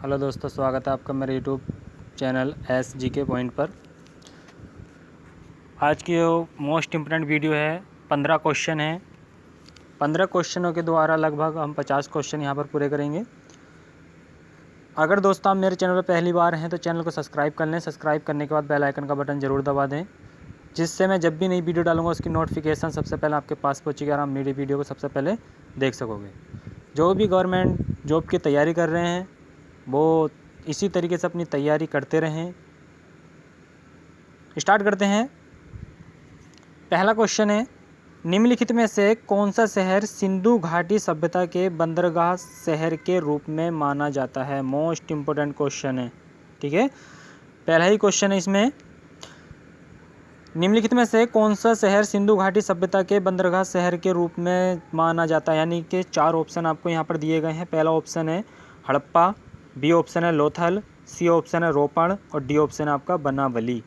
Hello दोस्तों, स्वागत है आपका मेरे यूट्यूब चैनल SGK पॉइंट पर। आज की जो मोस्ट इम्पोर्टेंट वीडियो है, 15 क्वेश्चन है। 15 क्वेश्चनों के द्वारा लगभग हम 50 क्वेश्चन यहाँ पर पूरे करेंगे। अगर दोस्तों आप मेरे चैनल पर पहली बार हैं तो चैनल को सब्सक्राइब कर लें। सब्सक्राइब करने के बाद बेल आइकन का बटन ज़रूर दबा दें, जिससे मैं जब भी नई वीडियो डालूंगा उसकी नोटिफिकेशन सबसे पहले आपके पास पहुँचेगी और आप मेरी वीडियो को सबसे पहले देख सकोगे। जो भी गवर्नमेंट जॉब की तैयारी कर रहे हैं वो इसी तरीके से अपनी तैयारी करते रहें। स्टार्ट करते हैं। पहला क्वेश्चन है, निम्नलिखित में से कौन सा शहर सिंधु घाटी सभ्यता के बंदरगाह शहर के रूप में माना जाता है। मोस्ट इम्पोर्टेंट क्वेश्चन है, ठीक है। पहला ही क्वेश्चन है इसमें, निम्नलिखित में से कौन सा शहर सिंधु घाटी सभ्यता के बंदरगाह शहर के रूप में माना जाता है। यानी कि 4 ऑप्शन आपको यहाँ पर दिए गए हैं। पहला ऑप्शन है हड़प्पा, बी ऑप्शन है लोथल, सी ऑप्शन है रोपण और डी ऑप्शन है आपका बनावली।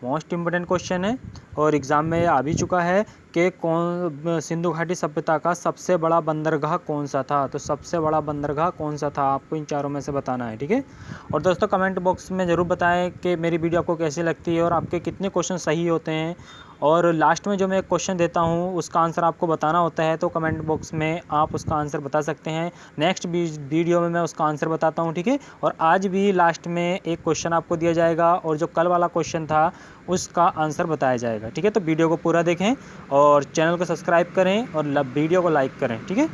मोस्ट इम्पोर्टेंट क्वेश्चन है और एग्ज़ाम में आ भी चुका है कि कौन सिंधु घाटी सभ्यता का सबसे बड़ा बंदरगाह कौन सा था। तो सबसे बड़ा बंदरगाह कौन सा था आपको इन चारों में से बताना है, ठीक है। और दोस्तों कमेंट बॉक्स में ज़रूर बताएं कि मेरी वीडियो आपको कैसी लगती है और आपके कितने क्वेश्चन सही होते हैं। और लास्ट में जो मैं क्वेश्चन देता हूँ उसका आंसर आपको बताना होता है, तो कमेंट बॉक्स में आप उसका आंसर बता सकते हैं। नेक्स्ट वीडियो में मैं उसका आंसर बताता हूँ, ठीक है। और आज भी लास्ट में एक क्वेश्चन आपको दिया जाएगा और जो कल वाला क्वेश्चन था उसका आंसर बताया जाएगा, ठीक है। तो वीडियो को पूरा देखें और चैनल को सब्सक्राइब करें और वीडियो को लाइक करें, ठीक है।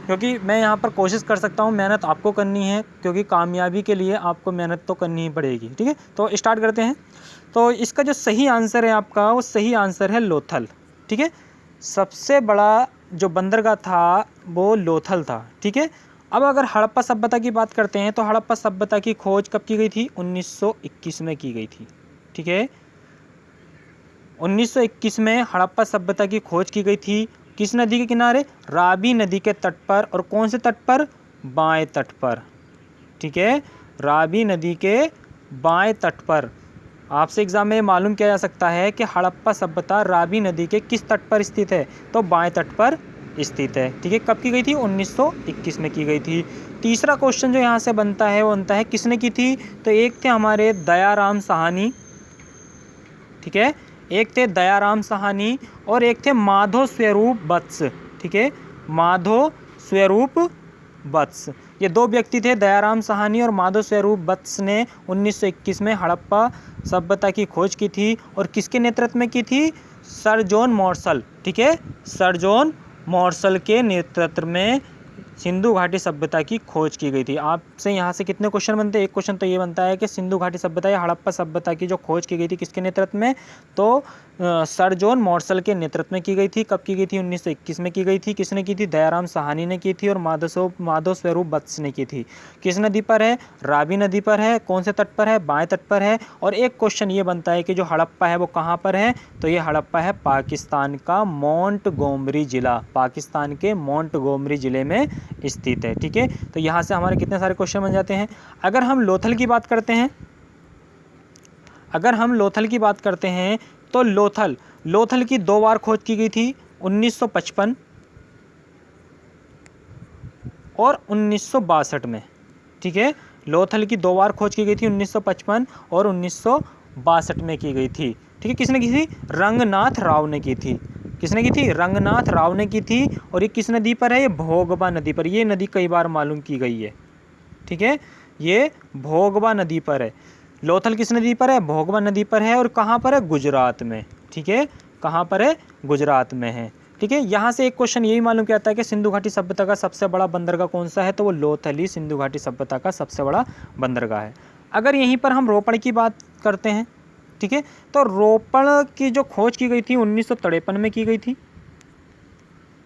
क्योंकि मैं यहाँ पर कोशिश कर सकता हूँ, मेहनत आपको करनी है, क्योंकि कामयाबी के लिए आपको मेहनत तो करनी ही पड़ेगी, ठीक है। तो स्टार्ट करते हैं। तो इसका जो सही आंसर है आपका, वो सही आंसर है लोथल, ठीक है। सबसे बड़ा जो बंदरगाह था वो लोथल था, ठीक है। अब अगर हड़प्पा सभ्यता की बात करते हैं तो हड़प्पा सभ्यता की खोज कब की गई थी? 1921 में की गई थी, ठीक है। 1921 में हड़प्पा सभ्यता की खोज की गई थी। किस नदी के किनारे? रावी नदी के तट पर। और कौन से तट पर? बाएं तट पर, ठीक है। रावी नदी के बाएं तट पर। आपसे एग्जाम में मालूम किया जा सकता है कि हड़प्पा सभ्यता रावी नदी के किस तट पर स्थित है, तो बाएं तट पर स्थित है, ठीक है। कब की गई थी? 1921 में की गई थी। तीसरा क्वेश्चन जो यहाँ से बनता है वो बनता है किसने की थी? तो एक थे हमारे दयाराम साहनी, ठीक है। एक थे दयाराम साहनी और एक थे माधो स्वरूप वत्स, ठीक है। माधो स्वरूप वत्स, ये 2 व्यक्ति थे, दयाराम साहनी और माधव स्वरूप वत्स ने 1921 में हड़प्पा सभ्यता की खोज की थी। और किसके नेतृत्व में की थी? सर जॉन मॉर्सल, ठीक है। सर जॉन मॉर्सल के नेतृत्व में सिंधु घाटी सभ्यता की खोज की गई थी। आपसे यहाँ से कितने क्वेश्चन बनते हैं? एक क्वेश्चन तो ये बनता है कि सिंधु घाटी सभ्यता या हड़प्पा सभ्यता की जो खोज की गई थी किसके नेतृत्व में? तो सर जॉन मॉर्सल के नेतृत्व में की गई थी। कब की गई थी? 1921 में की गई थी। किसने की थी? दयाराम साहनी ने की थी और माधव स्वरूप वत्स ने की थी। किस नदी पर है? रावी नदी पर है। कौन से तट पर है? बाएं तट पर है। और एक क्वेश्चन ये बनता है कि जो हड़प्पा है वो कहाँ पर है? तो ये हड़प्पा है पाकिस्तान का मोंटगोमरी जिला, पाकिस्तान के मोंटगोमरी जिले में स्थित है, ठीक है। तो यहाँ से हमारे कितने सारे क्वेश्चन बन जाते हैं। अगर हम लोथल की बात करते हैं, तो लोथल की 2 बार खोज की गई थी, 1955 और 1962 में, ठीक है। लोथल की 2 बार खोज की गई थी, 1955 और 1962 में की गई थी, ठीक है। किसने की थी? रंगनाथ राव ने की थी। किसने की थी? रंगनाथ राव ने की थी। और ये किस नदी पर है? ये भोगबा नदी पर। ये नदी कई बार मालूम की गई है, ठीक है। ये भोगबा नदी पर है। लोथल किस नदी पर है? भोगबा नदी पर है। और कहाँ पर है? गुजरात में, ठीक है। कहाँ पर है? गुजरात में है, ठीक है। यहाँ से एक क्वेश्चन यही मालूम किया था कि सिंधु घाटी सभ्यता का सबसे बड़ा बंदरगाह कौन सा है, तो वो लोथल ही सिंधु घाटी सभ्यता का सबसे बड़ा बंदरगाह है। अगर यहीं पर हम रोपण की बात करते हैं, ठीक है, तो रोपण की जो खोज की गई थी 1953 में की गई थी,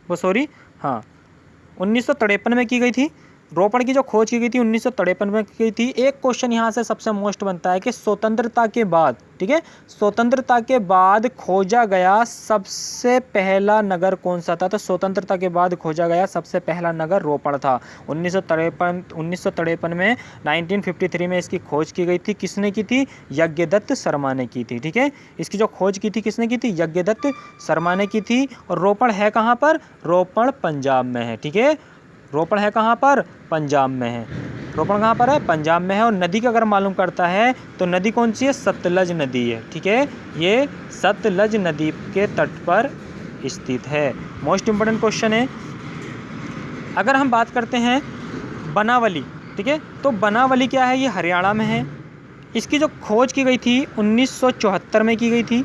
वो सॉरी हाँ 1953 में की गई थी। रोपण की जो खोज की गई थी 1953 में की गई थी। एक क्वेश्चन यहाँ से सबसे मोस्ट बनता है कि स्वतंत्रता के बाद, ठीक है, स्वतंत्रता के बाद खोजा गया सबसे पहला नगर कौन सा था? तो स्वतंत्रता के बाद खोजा गया सबसे पहला नगर रोपण था। 1953 में 1953 में इसकी खोज की गई थी। किसने की थी? यज्ञदत्त शर्मा ने की थी, ठीक है। इसकी जो खोज की थी किसने की थी? यज्ञदत्त शर्मा ने की थी। और रोपण है कहाँ पर? रोपण पंजाब में है, ठीक है। रोपड़ है कहाँ पर? पंजाब में है। रोपड़ कहाँ पर है? पंजाब में है। और नदी का अगर मालूम करता है तो नदी कौन सी है? सतलज नदी है। ठीक है, ये सतलज नदी के तट पर स्थित है। मोस्ट इम्पोर्टेंट क्वेश्चन है। अगर हम बात करते हैं बनावली, ठीक है, तो बनावली क्या है? ये हरियाणा में है। इसकी जो खोज की गई थी 1974 में की गई थी।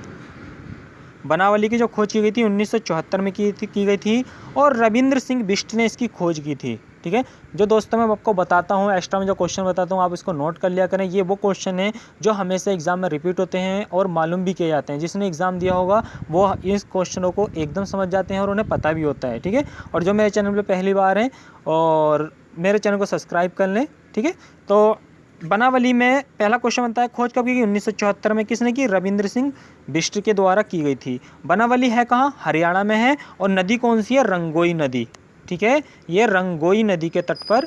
बनावली की जो खोज की गई थी 1974 में की गई थी और रविंद्र सिंह बिष्ट ने इसकी खोज की थी। ठीक है, जो दोस्तों मैं आपको बताता हूँ, एक्स्ट्रा में जो क्वेश्चन बताता हूँ आप इसको नोट कर लिया करें। ये वो क्वेश्चन है जो हमेशा एग्जाम में रिपीट होते हैं और मालूम भी किए जाते हैं। जिसने एग्जाम दिया होगा वो इस क्वेश्चनों को एकदम समझ जाते हैं और उन्हें पता भी होता है। ठीक है, और जो मेरे चैनल पर पहली बार हैं और मेरे चैनल को सब्सक्राइब कर लें। ठीक है, तो बनावली में पहला क्वेश्चन बनता है, खोज कब की गई? 1974 में। किसने की? रविंद्र सिंह बिष्ट के द्वारा की गई थी। बनावली है कहाँ? हरियाणा में है। और नदी कौन सी है? रंगोई नदी। ठीक है, ये रंगोई नदी के तट पर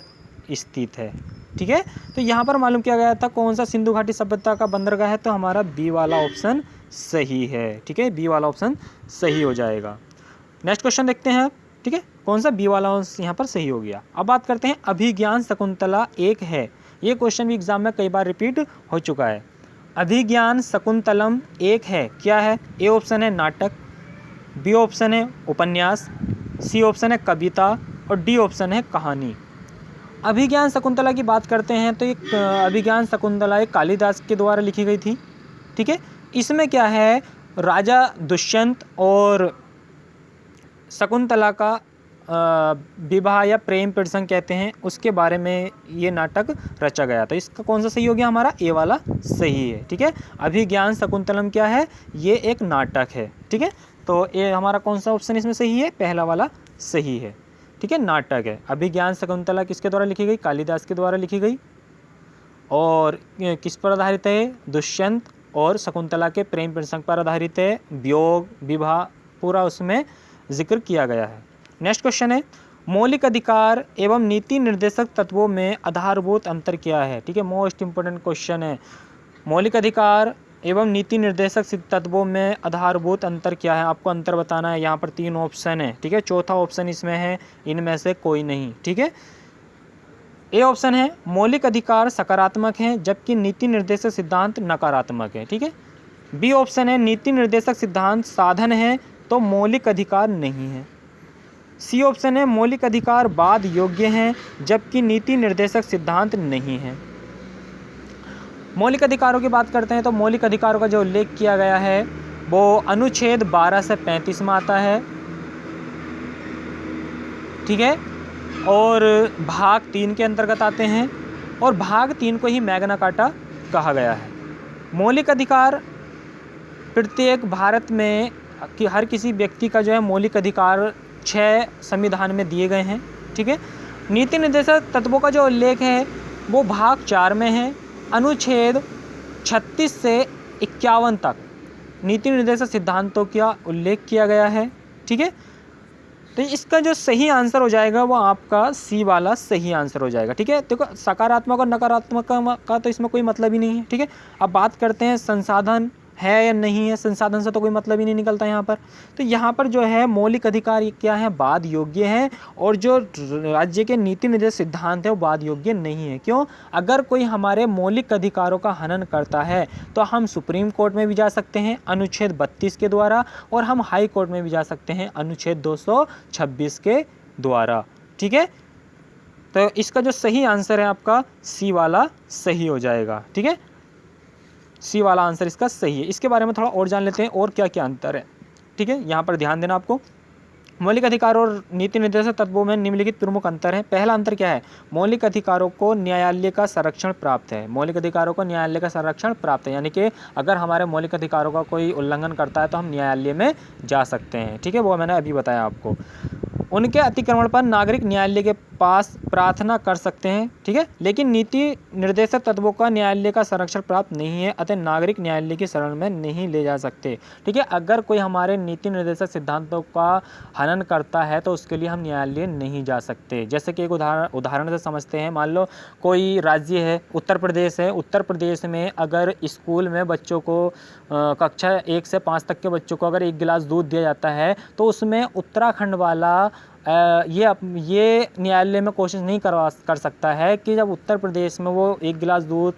स्थित है। ठीक है, तो यहाँ पर मालूम किया गया था कौन सा सिंधु घाटी सभ्यता का बंदरगाह है, तो हमारा बी वाला ऑप्शन सही है। ठीक है, बी वाला ऑप्शन सही हो जाएगा। नेक्स्ट क्वेश्चन देखते हैं। ठीक है, कौन सा? बी वाला यहाँ पर सही हो गया। अब बात करते हैं अभिज्ञान शकुंतला एक है। ये क्वेश्चन भी एग्जाम में कई बार रिपीट हो चुका है। अभिज्ञान शकुंतलम एक है, क्या है? ए ऑप्शन है नाटक, बी ऑप्शन है उपन्यास, सी ऑप्शन है कविता और डी ऑप्शन है कहानी। अभिज्ञान शकुंतला की बात करते हैं तो एक अभिज्ञान शकुंतला एक कालिदास के द्वारा लिखी गई थी। ठीक है, इसमें क्या है? राजा दुष्यंत और शकुंतला का विवाह या प्रेम प्रसंग कहते हैं, उसके बारे में ये नाटक रचा गया था। इसका कौन सा सही हो गया? हमारा ए वाला सही है। ठीक है, अभिज्ञान शकुंतलम क्या है? ये एक नाटक है। ठीक है, तो ये हमारा कौन सा ऑप्शन इसमें सही है? पहला वाला सही है। ठीक है, नाटक है। अभिज्ञान शकुंतला किसके द्वारा लिखी गई? कालिदास के द्वारा लिखी गई। और किस पर आधारित है? दुष्यंत और शकुंतला के प्रेम प्रसंग पर आधारित है। वियोग, विवाह पूरा उसमें जिक्र किया गया है। नेक्स्ट क्वेश्चन है, मौलिक अधिकार एवं नीति निर्देशक तत्वों में आधारभूत अंतर क्या है? ठीक है, मोस्ट इंपोर्टेंट क्वेश्चन है। मौलिक अधिकार एवं नीति निर्देशक तत्वों में आधारभूत अंतर क्या है? आपको अंतर बताना है। यहाँ पर 3 ऑप्शन है। ठीक है, चौथा ऑप्शन इसमें है इनमें से कोई नहीं। ठीक है, ए ऑप्शन है मौलिक अधिकार सकारात्मक हैं जबकि नीति निर्देशक सिद्धांत नकारात्मक है। ठीक है, बी ऑप्शन है नीति निर्देशक सिद्धांत साधन है तो मौलिक अधिकार नहीं है। सी ऑप्शन है मौलिक अधिकार बाद योग्य हैं जबकि नीति निर्देशक सिद्धांत नहीं है। मौलिक अधिकारों की बात करते हैं तो मौलिक अधिकारों का जो उल्लेख किया गया है वो अनुच्छेद 12 से 35 में आता है। ठीक है, और भाग 3 के अंतर्गत आते हैं और भाग 3 को ही मैग्ना कार्टा कहा गया है। मौलिक अधिकार प्रत्येक भारत में कि हर किसी व्यक्ति का जो है मौलिक अधिकार 6 संविधान में दिए गए हैं। ठीक है, नीति निर्देशक तत्वों का जो उल्लेख है वो भाग 4 में है। अनुच्छेद 36 से 51 तक नीति निर्देशक सिद्धांतों का उल्लेख किया गया है। ठीक है, तो इसका जो सही आंसर हो जाएगा वो आपका सी वाला सही आंसर हो जाएगा। ठीक है, देखो सकारात्मक और नकारात्मक का तो इसमें कोई मतलब ही नहीं है। ठीक है, अब बात करते हैं संसाधन है या नहीं है। संसाधन से तो कोई मतलब ही नहीं निकलता यहाँ पर। तो यहाँ पर जो है मौलिक अधिकार क्या है? बाद योग्य है। और जो राज्य के नीति निर्देशक सिद्धांत है वो बाद योग्य नहीं है। क्यों? अगर कोई हमारे मौलिक अधिकारों का हनन करता है तो हम सुप्रीम कोर्ट में भी जा सकते हैं अनुच्छेद 32 के द्वारा और हम हाई कोर्ट में भी जा सकते हैं अनुच्छेद 226 के द्वारा। ठीक है, तो इसका जो सही आंसर है आपका सी वाला सही हो जाएगा। ठीक है, सी वाला आंसर इसका सही है। इसके बारे में थोड़ा और जान लेते हैं और क्या क्या अंतर है। ठीक है, यहाँ पर ध्यान देना आपको। मौलिक अधिकार और नीति निर्देशक तत्वों में निम्नलिखित प्रमुख अंतर है। पहला अंतर क्या है? मौलिक अधिकारों को न्यायालय का संरक्षण प्राप्त है। मौलिक अधिकारों को न्यायालय का संरक्षण प्राप्त है, यानी कि अगर हमारे मौलिक अधिकारों का कोई उल्लंघन करता है तो हम न्यायालय में जा सकते हैं। ठीक है, वो मैंने अभी बताया आपको। उनके अतिक्रमण पर नागरिक न्यायालय के पास प्रार्थना कर सकते हैं। ठीक है, लेकिन नीति निर्देशक तत्वों का न्यायालय का संरक्षण प्राप्त नहीं है, अतः नागरिक न्यायालय की शरण में नहीं ले जा सकते। ठीक है, अगर कोई हमारे नीति निर्देशक सिद्धांतों का हनन करता है तो उसके लिए हम न्यायालय नहीं जा सकते। जैसे कि एक उदाहरण से समझते हैं। मान लो कोई राज्य है, उत्तर प्रदेश है। उत्तर प्रदेश में अगर स्कूल में बच्चों को कक्षा 1 से 5 तक के बच्चों को अगर 1 गिलास दूध दिया जाता है तो उसमें उत्तराखंड वाला ये न्यायालय में कोशिश नहीं कर सकता है कि जब उत्तर प्रदेश में वो 1 गिलास दूध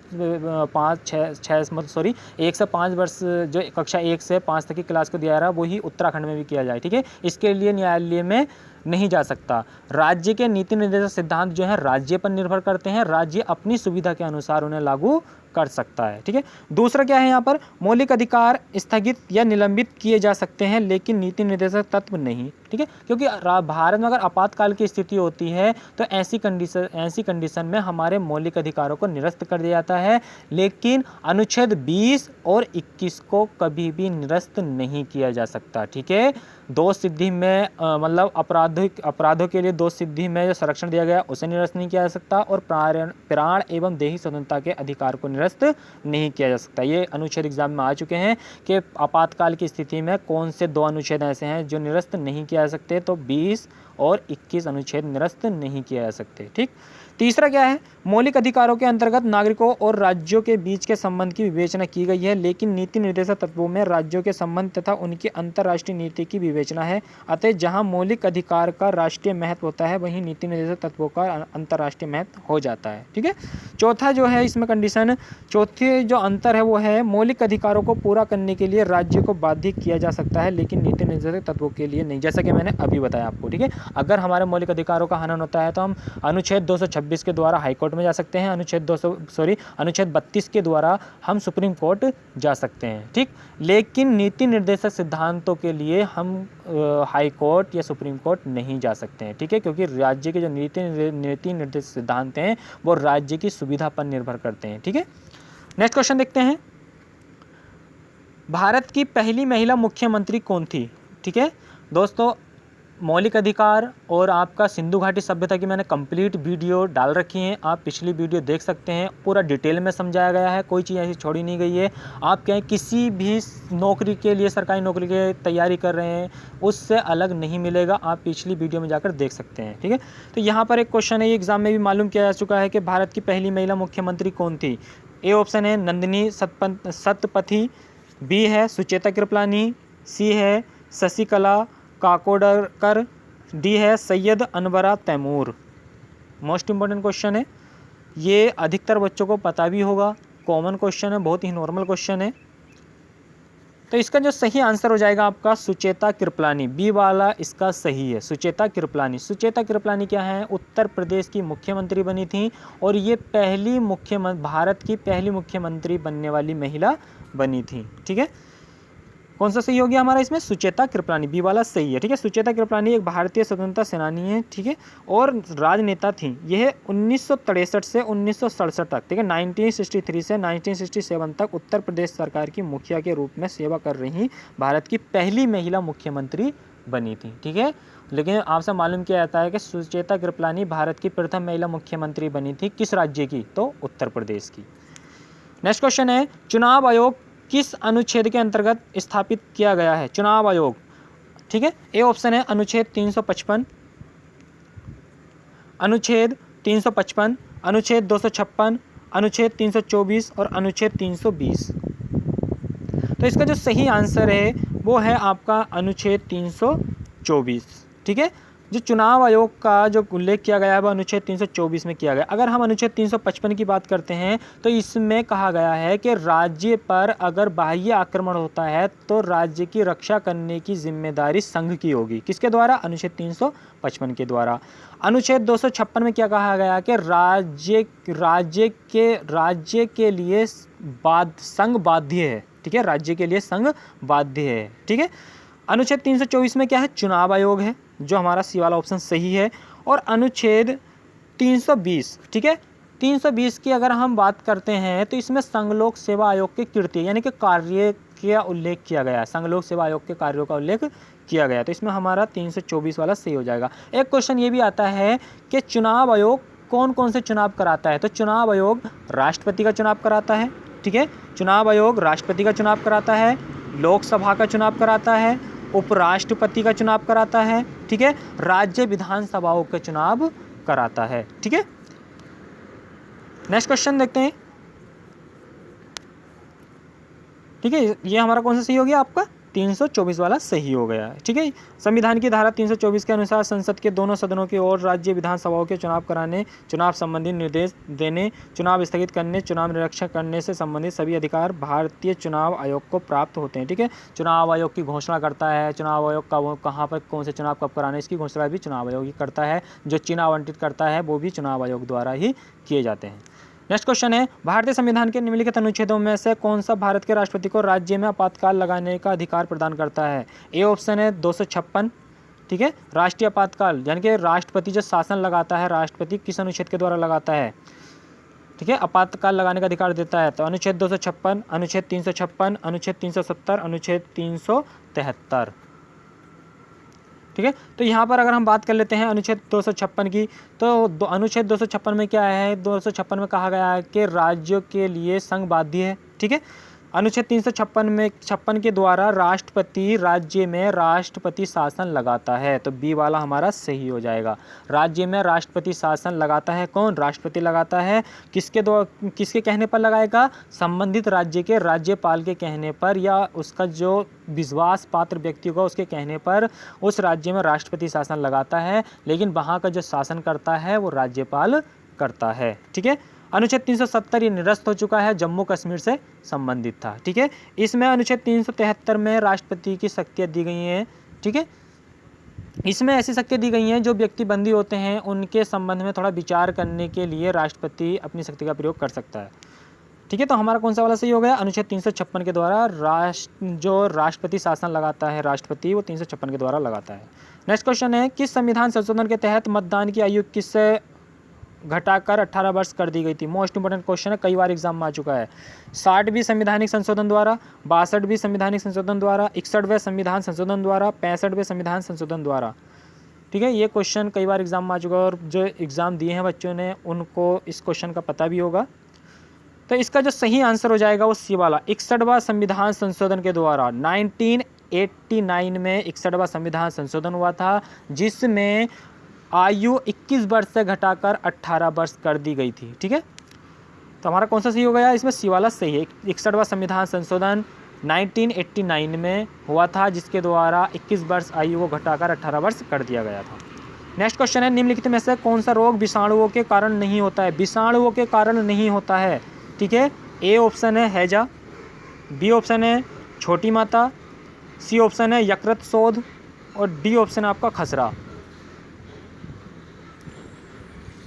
1 से 5 वर्ष जो कक्षा 1 से 5 तक की क्लास को दिया जा रहा है वही उत्तराखंड में भी किया जाए, ठीक है। इसके लिए न्यायालय में नहीं जा सकता। राज्य के नीति निर्देशक सिद्धांत जो है राज्य पर निर्भर करते हैं, राज्य अपनी सुविधा के अनुसार उन्हें लागू कर सकता है, ठीक है। दूसरा क्या है यहाँ पर, मौलिक अधिकार स्थगित या निलंबित किए जा सकते हैं लेकिन नीति निर्देशक तत्व नहीं, ठीक है। क्योंकि भारत में अगर आपातकाल की स्थिति होती है तो ऐसी कंडीशन में हमारे मौलिक अधिकारों को निरस्त कर दिया जाता है, लेकिन अनुच्छेद 20 और 21 को कभी भी निरस्त नहीं किया जा सकता, ठीक है। दोष सिद्धि में मतलब अपराधों के लिए दोष सिद्धि में जो संरक्षण दिया गया उसे निरस्त नहीं किया जा सकता, और प्राण एवं देही स्वतंत्रता के अधिकार को निरस्त नहीं किया जा सकता। ये अनुच्छेद एग्जाम में आ चुके हैं कि आपातकाल की स्थिति में कौन से 2 अनुच्छेद ऐसे हैं जो निरस्त नहीं किया जा सकते, तो 20 और 21 अनुच्छेद निरस्त नहीं किया जा सकते, ठीक। तीसरा क्या है, मौलिक अधिकारों के अंतर्गत नागरिकों और राज्यों के बीच के संबंध की विवेचना की गई है, लेकिन नीति निर्देशक तत्वों में राज्यों के संबंध तथा उनकी अंतर्राष्ट्रीय नीति की विवेचना है। अतः जहां मौलिक अधिकार का राष्ट्रीय महत्व होता है वहीं नीति निर्देशक तत्वों का अंतर्राष्ट्रीय महत्व हो जाता है, ठीक है। चौथा जो है इसमें कंडीशन, चौथे जो अंतर है वो है मौलिक अधिकारों को पूरा करने के लिए राज्य को बाध्य किया जा सकता है लेकिन नीति निर्देशक तत्वों के लिए नहीं, जैसा कि मैंने अभी बताया आपको, ठीक है। अगर हमारे मौलिक अधिकारों का हनन होता है तो हम अनुच्छेद 226 के द्वारा हाईकोर्ट में जा सकते हैं, अनुच्छेद 32 के द्वारा हम सुप्रीम कोर्ट जा सकते हैं, ठीक। लेकिन नीति निर्देशक सिद्धांतों के लिए हम हाई कोर्ट या सुप्रीम कोर्ट नहीं जा सकते हैं, ठीक है, क्योंकि राज्य के जो नीति निर्देशक सिद्धांत हैं वो राज्य की सुविधा पर निर्भर करते हैं, ठीक है। नेक्स्ट क्वेश्चन देखते हैं, भारत की पहली महिला मुख्यमंत्री कौन थी, ठीक है। दोस्तों मौलिक अधिकार और आपका सिंधु घाटी सभ्यता की मैंने कंप्लीट वीडियो डाल रखी है, आप पिछली वीडियो देख सकते हैं, पूरा डिटेल में समझाया गया है, कोई चीज़ ऐसी छोड़ी नहीं गई है। आप क्या है किसी भी नौकरी के लिए, सरकारी नौकरी की तैयारी कर रहे हैं उससे अलग नहीं मिलेगा, आप पिछली वीडियो में जाकर देख सकते हैं, ठीक है। तो यहाँ पर एक क्वेश्चन है, ये एग्जाम में भी मालूम किया जा चुका है कि भारत की पहली महिला मुख्यमंत्री कौन थी। ए ऑप्शन है नंदिनी सतपथी, बी है सुचेता कृपलानी, सी है शशिकला काकोडकर, डी है Syed Anwara Taimur. Most important question है, ये अधिकतर बच्चों को पता भी होगा, कॉमन क्वेश्चन है, बहुत ही नॉर्मल क्वेश्चन है। तो इसका जो सही आंसर हो जाएगा आपका सुचेता कृपलानी, बी वाला इसका सही है, सुचेता कृपलानी। सुचेता कृपलानी क्या है, उत्तर प्रदेश की मुख्यमंत्री बनी थी और ये भारत की पहली मुख्यमंत्री बनने वाली महिला बनी थी, ठीक है। कौन सा सही हो गया हमारा इसमें, सुचेता कृपलानी, बी वाला सही है, ठीक है। सुचेता कृपलानी एक भारतीय स्वतंत्रता सेनानी है, ठीक है, और राजनेता थी। यह 1963 से 1967 तक, ठीक है, 1963 से 1967 तक उत्तर प्रदेश सरकार की मुखिया के रूप में सेवा कर रही भारत की पहली महिला मुख्यमंत्री बनी थी, ठीक है। लेकिन आपसे मालूम किया जाता है कि सुचेता कृपलानी भारत की प्रथम महिला मुख्यमंत्री बनी थी, किस राज्य की, तो उत्तर प्रदेश की। नेक्स्ट क्वेश्चन है, चुनाव आयोग किस अनुच्छेद के अंतर्गत स्थापित किया गया है, चुनाव आयोग, ठीक है। ए ऑप्शन है अनुच्छेद 355, अनुच्छेद 355, अनुच्छेद 256, अनुच्छेद 324 और अनुच्छेद 320। तो इसका जो सही आंसर है वो है आपका अनुच्छेद 324, ठीक है। जो चुनाव आयोग का जो उल्लेख किया गया है वो अनुच्छेद 324 में किया गया। अगर हम अनुच्छेद 355 की बात करते हैं तो इसमें कहा गया है कि राज्य पर अगर बाह्य आक्रमण होता है तो राज्य की रक्षा करने की जिम्मेदारी संघ की होगी, किसके द्वारा, अनुच्छेद 355 के द्वारा। अनुच्छेद 256 में क्या कहा गया कि राज्य के लिए संघ बाध्य है, ठीक है, राज्य के लिए संघ बाध्य है, ठीक है। अनुच्छेद 324 में क्या है, चुनाव आयोग है, जो हमारा सी वाला ऑप्शन सही है। और अनुच्छेद 320, ठीक है, 320 की अगर हम बात करते हैं तो इसमें संघ लोक सेवा आयोग के कृत्य यानी कि कार्य का उल्लेख किया गया है, संघ लोक सेवा आयोग के कार्यों का उल्लेख किया गया, तो इसमें हमारा 324 वाला सही हो जाएगा। एक क्वेश्चन ये भी आता है कि चुनाव आयोग कौन कौन से चुनाव कराता है, तो चुनाव आयोग राष्ट्रपति का चुनाव कराता है, ठीक है, चुनाव आयोग राष्ट्रपति का चुनाव कराता है, लोकसभा का चुनाव कराता है, उपराष्ट्रपति का चुनाव कराता है, ठीक है, राज्य विधानसभाओं का चुनाव कराता है, ठीक है। नेक्स्ट क्वेश्चन देखते हैं, ठीक है, ये हमारा कौन सा सही हो गया आपका, 324 वाला सही हो गया। ठीक है, संविधान की धारा 324 के अनुसार संसद के दोनों सदनों की ओर राज्य विधानसभाओं के चुनाव कराने, चुनाव संबंधी निर्देश देने, चुनाव स्थगित करने, चुनाव निरीक्षण करने से संबंधित सभी अधिकार भारतीय चुनाव आयोग को प्राप्त होते हैं। ठीक है, चुनाव आयोग की घोषणा करता है, चुनाव आयोग का वो कहाँ पर कौन से चुनाव कब कराने, इसकी घोषणा भी चुनाव आयोग ही करता है। जो चिन्ह आवंटित करता है वो भी चुनाव आयोग द्वारा ही किए जाते हैं। नेक्स्ट क्वेश्चन है, भारतीय संविधान के निम्नलिखित अनुच्छेदों में से कौन सा भारत के राष्ट्रपति को राज्य में आपातकाल लगाने का अधिकार प्रदान करता है? ए ऑप्शन है 256। ठीक है, राष्ट्रीय आपातकाल यानी कि राष्ट्रपति जो शासन लगाता है, राष्ट्रपति किस अनुच्छेद के द्वारा लगाता है? ठीक है, आपातकाल लगाने का अधिकार देता है। तो अनुच्छेद 256, अनुच्छेद 356, अनुच्छेद 370, अनुच्छेद 373। ठीक है, तो यहाँ पर अगर हम बात कर लेते हैं अनुच्छेद 256 की, तो अनुच्छेद 256 में क्या है? 256 में कहा गया है कि राज्यों के लिए संघ बाध्य है। ठीक है, अनुच्छेद 356 के द्वारा राष्ट्रपति राज्य में राष्ट्रपति शासन लगाता है। तो बी वाला हमारा सही हो जाएगा। राज्य में राष्ट्रपति शासन लगाता है कौन? राष्ट्रपति लगाता है। किसके कहने पर लगाएगा? संबंधित राज्य के राज्यपाल के कहने पर, या उसका जो विश्वास पात्र व्यक्ति होगा उसके कहने पर उस राज्य में राष्ट्रपति शासन लगाता है, लेकिन वहाँ का जो शासन करता है वो राज्यपाल करता है। ठीक है, अनुच्छेद 370 ये निरस्त हो चुका है, जम्मू कश्मीर से संबंधित था। ठीक है, इसमें अनुच्छेद 373 में राष्ट्रपति की शक्तियाँ दी गई हैं। ठीक है, इसमें ऐसी शक्तियाँ दी गई हैं जो व्यक्ति बंदी होते हैं उनके संबंध में थोड़ा विचार करने के लिए राष्ट्रपति अपनी शक्ति का प्रयोग कर सकता है। ठीक है, तो हमारा कौन सा वाला सही हो गया? अनुच्छेद 356 के द्वारा जो राष्ट्रपति शासन लगाता है राष्ट्रपति, वो 356 के द्वारा लगाता है। नेक्स्ट क्वेश्चन है, किस संविधान संशोधन के तहत मतदान की आयु किससे घटाकर 18 वर्ष कर दी गई थी? मोस्ट इंपोर्टेंट क्वेश्चन है, कई बार एग्जाम में आ चुका है। 60वीं संवैधानिक संशोधन द्वारा, 62वीं संवैधानिक संशोधन द्वारा, 61वें संविधान संशोधन द्वारा, 65वें संविधान संशोधन द्वारा। ठीक है, ये क्वेश्चन कई बार एग्जाम में आ चुका है और जो एग्ज़ाम दिए हैं बच्चों ने उनको इस क्वेश्चन का पता भी होगा। तो इसका जो सही आंसर हो जाएगा वो सी वाला, 61वां संविधान संशोधन के द्वारा। 1989 में 61वां संविधान संशोधन हुआ था, जिसमें आयु 21 वर्ष से घटाकर 18 वर्ष कर दी गई थी। ठीक है, तो हमारा कौन सा सही हो गया? इसमें सी वाला सही है। 61वां संविधान संशोधन 1989 में हुआ था, जिसके द्वारा 21 वर्ष आयु को घटाकर 18 वर्ष कर दिया गया था। नेक्स्ट क्वेश्चन है, निम्नलिखित में से कौन सा रोग विषाणुओं के कारण नहीं होता है? विषाणुओं के कारण नहीं होता है। ठीक है, ए ऑप्शन है हैजा, बी ऑप्शन है छोटी माता, सी ऑप्शन है यकृत शोथ और डी ऑप्शन है आपका खसरा।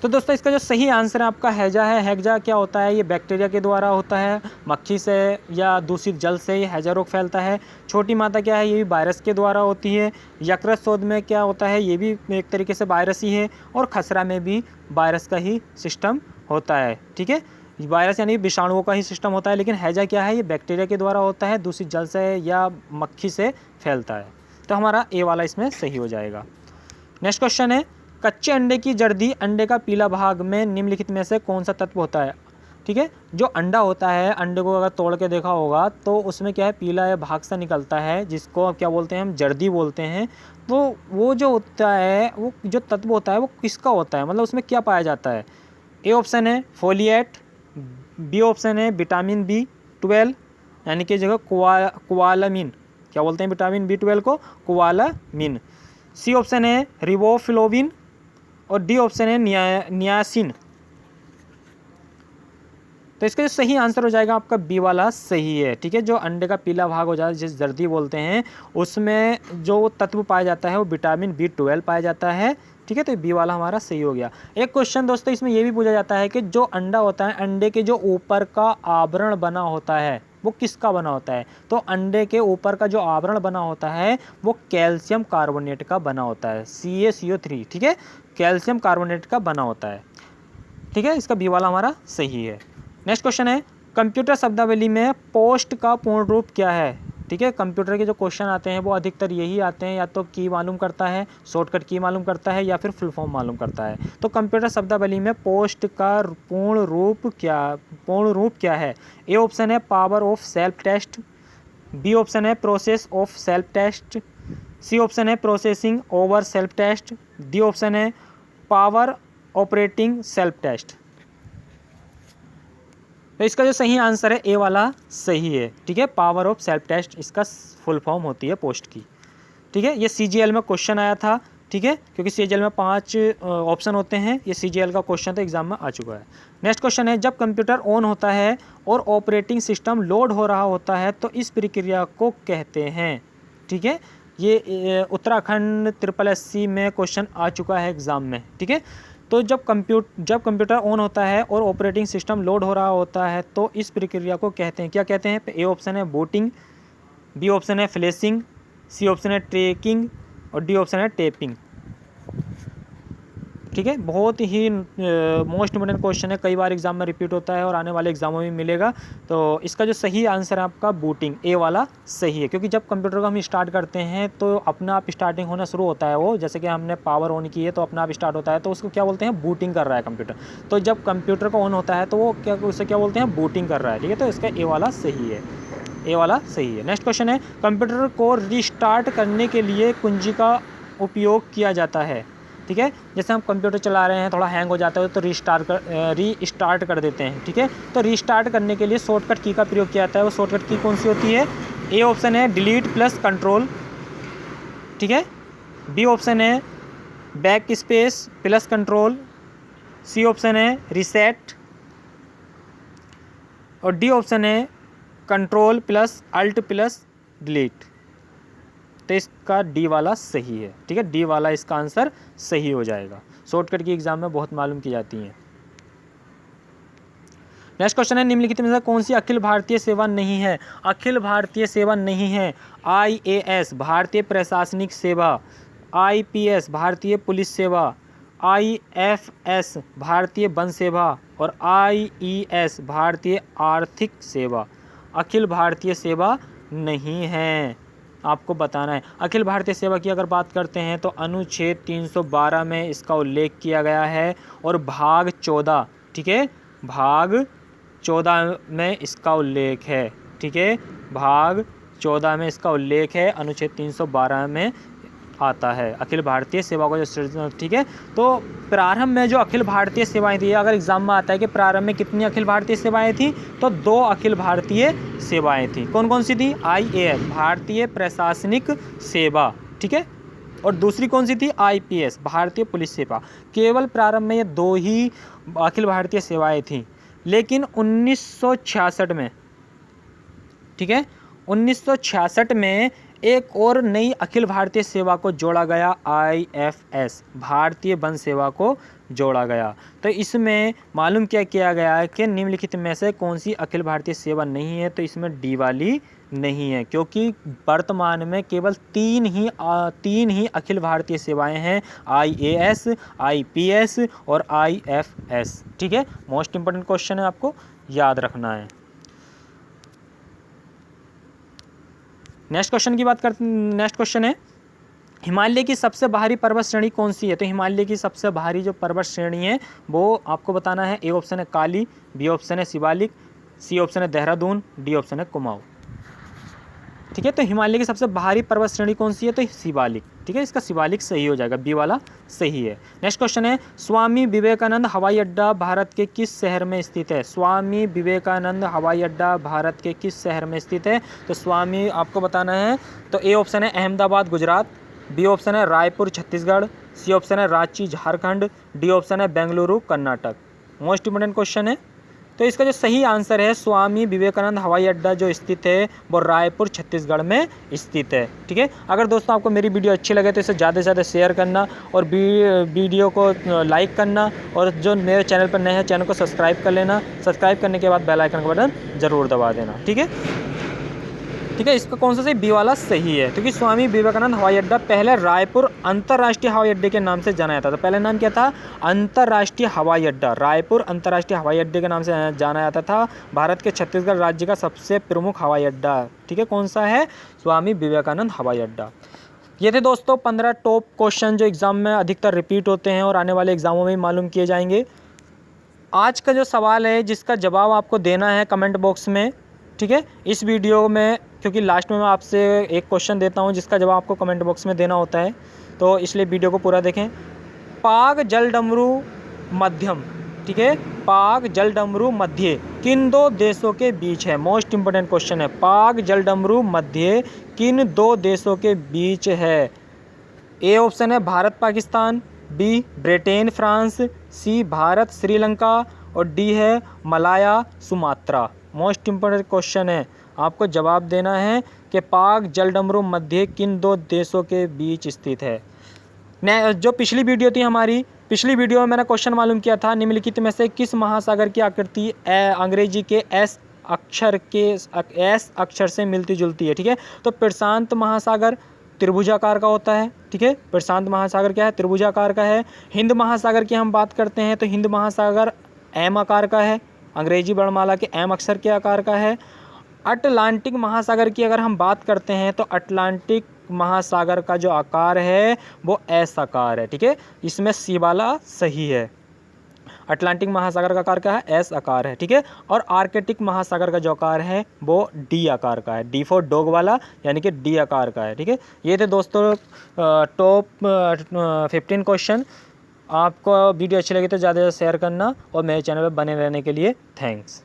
तो दोस्तों इसका जो सही आंसर है आपका हैजा है। हैजा क्या होता है? ये बैक्टीरिया के द्वारा होता है, मक्खी से या दूषित जल से ये हैजा रोग फैलता है। छोटी माता क्या है? ये भी वायरस के द्वारा होती है। यकृत शोथ में क्या होता है? ये भी एक तरीके से वायरस ही है। और खसरा में भी वायरस का ही सिस्टम होता है। ठीक है, वायरस यानी विषाणुओं का ही सिस्टम होता है, लेकिन हैजा क्या है? ये बैक्टीरिया के द्वारा होता है, दूषित जल से या मक्खी से फैलता है। तो हमारा ए वाला इसमें सही हो जाएगा। नेक्स्ट क्वेश्चन है, कच्चे अंडे की जर्दी अंडे का पीला भाग में निम्नलिखित में से कौन सा तत्व होता है? ठीक है, जो अंडा होता है, अंडे को अगर तोड़ के देखा होगा तो उसमें क्या है? पीला भाग सा निकलता है, जिसको क्या बोलते हैं? हम जर्दी बोलते हैं। तो वो जो होता है, वो जो तत्व होता है वो किसका होता है? मतलब उसमें क्या पाया जाता है? ए ऑप्शन है फोलिएट, बी ऑप्शन है विटामिन B12 यानी कि जगह कोवालामिन, क्या बोलते हैं विटामिन B12 को? कोवालामिन। सी ऑप्शन है रिबोफ्लोविन और डी ऑप्शन है नियासिन। तो इसका जो सही आंसर हो जाएगा आपका बी वाला सही है। ठीक है, जो अंडे का पीला भाग हो जाता है जिस जर्दी बोलते हैं, उसमें जो तत्व पाया जाता है वो विटामिन B12 पाया जाता है। ठीक है, तो बी वाला हमारा सही हो गया। एक क्वेश्चन दोस्तों इसमें ये भी पूछा जाता है कि जो अंडा होता है, अंडे के जो ऊपर का आवरण बना होता है वो किसका बना होता है? तो अंडे के ऊपर का जो आवरण बना होता है वो कैल्शियम कार्बोनेट का बना होता है, CaCO3। ठीक है, कैल्शियम कार्बोनेट का बना होता है। ठीक है, इसका बी वाला हमारा सही है। नेक्स्ट क्वेश्चन है, कंप्यूटर शब्दावली में पोस्ट का पूर्ण रूप क्या है? ठीक है, कंप्यूटर के जो क्वेश्चन आते हैं वो अधिकतर यही आते हैं, या तो की मालूम करता है, शॉर्टकट की मालूम करता है, या फिर फुल फॉर्म मालूम करता है। तो कंप्यूटर शब्दावली में पोस्ट का पूर्ण रूप क्या है? ए ऑप्शन है power of self test, B option है process of self test, C option है processing over self test, D option है पावर ऑपरेटिंग सेल्फ टेस्ट। तो इसका जो सही आंसर है ए वाला सही है, ठीक है। पावर ऑफ सेल्फ टेस्ट इसका फुल फॉर्म होती है पोस्ट की, ठीक है। ये CGL में क्वेश्चन आया था, ठीक है, क्योंकि CGL में 5 ऑप्शन होते हैं। ये CGL का क्वेश्चन तो एग्जाम में आ चुका है। नेक्स्ट क्वेश्चन है, जब कंप्यूटर ऑन होता है और ऑपरेटिंग सिस्टम लोड हो रहा होता है तो इस प्रक्रिया को कहते हैं, ठीक है। ये उत्तराखंड SSC में क्वेश्चन आ चुका है एग्जाम में, ठीक है। तो जब कंप्यूटर ऑन होता है और ऑपरेटिंग सिस्टम लोड हो रहा होता है तो इस प्रक्रिया को कहते हैं, क्या कहते हैं? ए ऑप्शन है बूटिंग, बी ऑप्शन है फ्लैशिंग, सी ऑप्शन है ट्रैकिंग और डी ऑप्शन है टेपिंग, ठीक है। बहुत ही मोस्ट इम्पोर्टेंट क्वेश्चन है, कई बार एग्जाम में रिपीट होता है और आने वाले एग्जामों में मिलेगा। तो इसका जो सही आंसर है आपका बूटिंग, ए वाला सही है, क्योंकि जब कंप्यूटर को हम स्टार्ट करते हैं तो अपना आप स्टार्टिंग होना शुरू होता है। वो जैसे कि हमने पावर ऑन की है तो अपना आप स्टार्ट होता है, तो उसको क्या बोलते हैं? बूटिंग कर रहा है कंप्यूटर। तो जब कंप्यूटर को ऑन होता है तो वो उसे क्या बोलते हैं? बूटिंग कर रहा है, ठीक है। तो इसका ए वाला सही है, ए वाला सही है। नेक्स्ट क्वेश्चन है, कंप्यूटर को रिस्टार्ट करने के लिए कुंजी का उपयोग किया जाता है, ठीक है। जैसे हम कंप्यूटर चला रहे हैं, थोड़ा हैंग हो जाता है तो रीस्टार्ट कर देते हैं, ठीक है। तो रीस्टार्ट करने के लिए शॉर्टकट की का प्रयोग किया जाता है। वो शॉर्टकट की कौन सी होती है? ए ऑप्शन है डिलीट प्लस कंट्रोल, ठीक है। बी ऑप्शन है backspace plus control, C option है रीसेट और डी ऑप्शन है control plus alt plus delete. तो इसका डी वाला सही है, ठीक है। डी वाला इसका आंसर सही हो जाएगा। शॉर्टकट की एग्जाम में बहुत मालूम की जाती हैं। नेक्स्ट क्वेश्चन है, निम्नलिखित में से कौन सी अखिल भारतीय सेवा नहीं है? अखिल भारतीय सेवा नहीं है IAS भारतीय प्रशासनिक सेवा, IPS भारतीय पुलिस सेवा, IFS भारतीय वन सेवा और IES भारतीय आर्थिक सेवा। अखिल भारतीय सेवा नहीं है, आपको बताना है। अखिल भारतीय सेवा की अगर बात करते हैं तो अनुच्छेद 312 में इसका उल्लेख किया गया है और भाग 14, ठीक है, भाग 14 में इसका उल्लेख है, ठीक है। भाग 14 में इसका उल्लेख है, अनुच्छेद 312 में आता है अखिल भारतीय सेवा को जो, ठीक है। तो प्रारंभ में जो अखिल भारतीय सेवाएं थी, अगर एग्जाम में आता है कि प्रारंभ में कितनी अखिल भारतीय सेवाएं थी, तो 2 अखिल भारतीय सेवाएं थी। कौन कौन सी थी? IAS भारतीय प्रशासनिक सेवा, ठीक है, और दूसरी कौन सी थी? IPS भारतीय पुलिस सेवा। केवल प्रारंभ में ये 2 ही अखिल भारतीय सेवाएं थी, लेकिन 1966 में, ठीक है, 1966 में एक और नई अखिल भारतीय सेवा को जोड़ा गया, IFS भारतीय वन सेवा को जोड़ा गया। तो इसमें मालूम क्या किया गया है कि निम्नलिखित में से कौन सी अखिल भारतीय सेवा नहीं है? तो इसमें डी वाली नहीं है, क्योंकि वर्तमान में केवल 3 ही अखिल भारतीय सेवाएं हैं, IAS, IPS और IFS, ठीक है। मोस्ट इंपोर्टेंट क्वेश्चन है, आपको याद रखना है। नेक्स्ट क्वेश्चन की बात करते, नेक्स्ट क्वेश्चन है, हिमालय की सबसे बाहरी पर्वत श्रेणी कौन सी है? तो हिमालय की सबसे बाहरी जो पर्वत श्रेणी है वो आपको बताना है। ए ऑप्शन है काली, बी ऑप्शन है शिवालिक, सी ऑप्शन है देहरादून, डी ऑप्शन है कुमाऊं, ठीक है। तो हिमालय की सबसे बाहरी पर्वत श्रेणी कौन सी है? तो शिवालिक, ठीक है। इसका शिवालिक सही हो जाएगा, बी वाला सही है। नेक्स्ट क्वेश्चन है, स्वामी विवेकानंद हवाई अड्डा भारत के किस शहर में स्थित है? स्वामी विवेकानंद हवाई अड्डा भारत के किस शहर में स्थित है? तो स्वामी आपको बताना है। तो ए ऑप्शन है अहमदाबाद गुजरात, बी ऑप्शन है रायपुर छत्तीसगढ़, सी ऑप्शन है रांची झारखंड, डी ऑप्शन है Bengaluru Karnataka. Most important question है। तो इसका जो सही आंसर है, स्वामी विवेकानंद हवाई अड्डा जो स्थित है वो रायपुर छत्तीसगढ़ में स्थित है, ठीक है। अगर दोस्तों आपको मेरी वीडियो अच्छी लगे तो इसे ज़्यादा से ज़्यादा शेयर करना और वीडियो को लाइक करना, और जो मेरे चैनल पर नए हैं चैनल को सब्सक्राइब कर लेना। सब्सक्राइब करने के बाद बेल आइकन का बटन ज़रूर दबा देना, ठीक है, ठीक है। इसका कौन सा सही? बी वाला सही है, क्योंकि स्वामी विवेकानंद हवाई अड्डा पहले रायपुर अंतर्राष्ट्रीय हवाई अड्डे के नाम से जाना जाता था। पहले नाम क्या था? अंतर्राष्ट्रीय हवाई अड्डा। रायपुर अंतर्राष्ट्रीय हवाई अड्डे के नाम से जाना जाता था। भारत के छत्तीसगढ़ राज्य का सबसे प्रमुख हवाई अड्डा, ठीक है, कौन सा है? स्वामी विवेकानंद हवाई अड्डा। ये थे दोस्तों 15 टॉप क्वेश्चन जो एग्ज़ाम में अधिकतर रिपीट होते हैं और आने वाले एग्जामों में मालूम किए जाएंगे। आज का जो सवाल है जिसका जवाब आपको देना है कमेंट बॉक्स में, ठीक है। इस वीडियो में क्योंकि लास्ट में मैं आपसे एक क्वेश्चन देता हूं जिसका जवाब आपको कमेंट बॉक्स में देना होता है, तो इसलिए वीडियो को पूरा देखें। पाग जल डमरू मध्यम ठीक है। पाक जलडमरू मध्य किन दो देशों के बीच है? मोस्ट इंपोर्टेंट क्वेश्चन है। पाक जलडमरू मध्य किन दो देशों के बीच है? ए ऑप्शन है Bharat Pakistan, B Britain France, C Bharat Sri Lanka और डी है Malaya Sumatra. Most important question है, आपको जवाब देना है कि पाक जलडमरू मध्य किन दो देशों के बीच स्थित है। जो पिछली वीडियो थी हमारी, पिछली वीडियो में मैंने क्वेश्चन मालूम किया था निम्नलिखित में से किस महासागर की आकृति अंग्रेजी के एस अक्षर से मिलती जुलती है? ठीक है, तो प्रशांत महासागर त्रिभुजाकार का होता है। ठीक है, प्रशांत महासागर क्या है? त्रिभुजाकार का है। हिंद महासागर की हम बात करते हैं तो हिंद महासागर एम आकार का है, अंग्रेजी वर्णमाला के एम अक्षर के आकार का है। अटलांटिक महासागर की अगर हम बात करते हैं तो अटलांटिक महासागर का जो आकार है वो एस आकार है। ठीक है, इसमें सी वाला सही है। अटलांटिक महासागर का आकार क्या है? एस आकार है। ठीक है, और आर्कटिक महासागर का जो आकार है वो डी आकार का है, डी फॉर डॉग वाला, यानी कि डी आकार का है। ठीक है, ये थे दोस्तों टॉप 15 क्वेश्चन। आपको वीडियो अच्छी लगी तो ज़्यादा से ज़्यादा शेयर करना और मेरे चैनल पर बने रहने के लिए थैंक्स।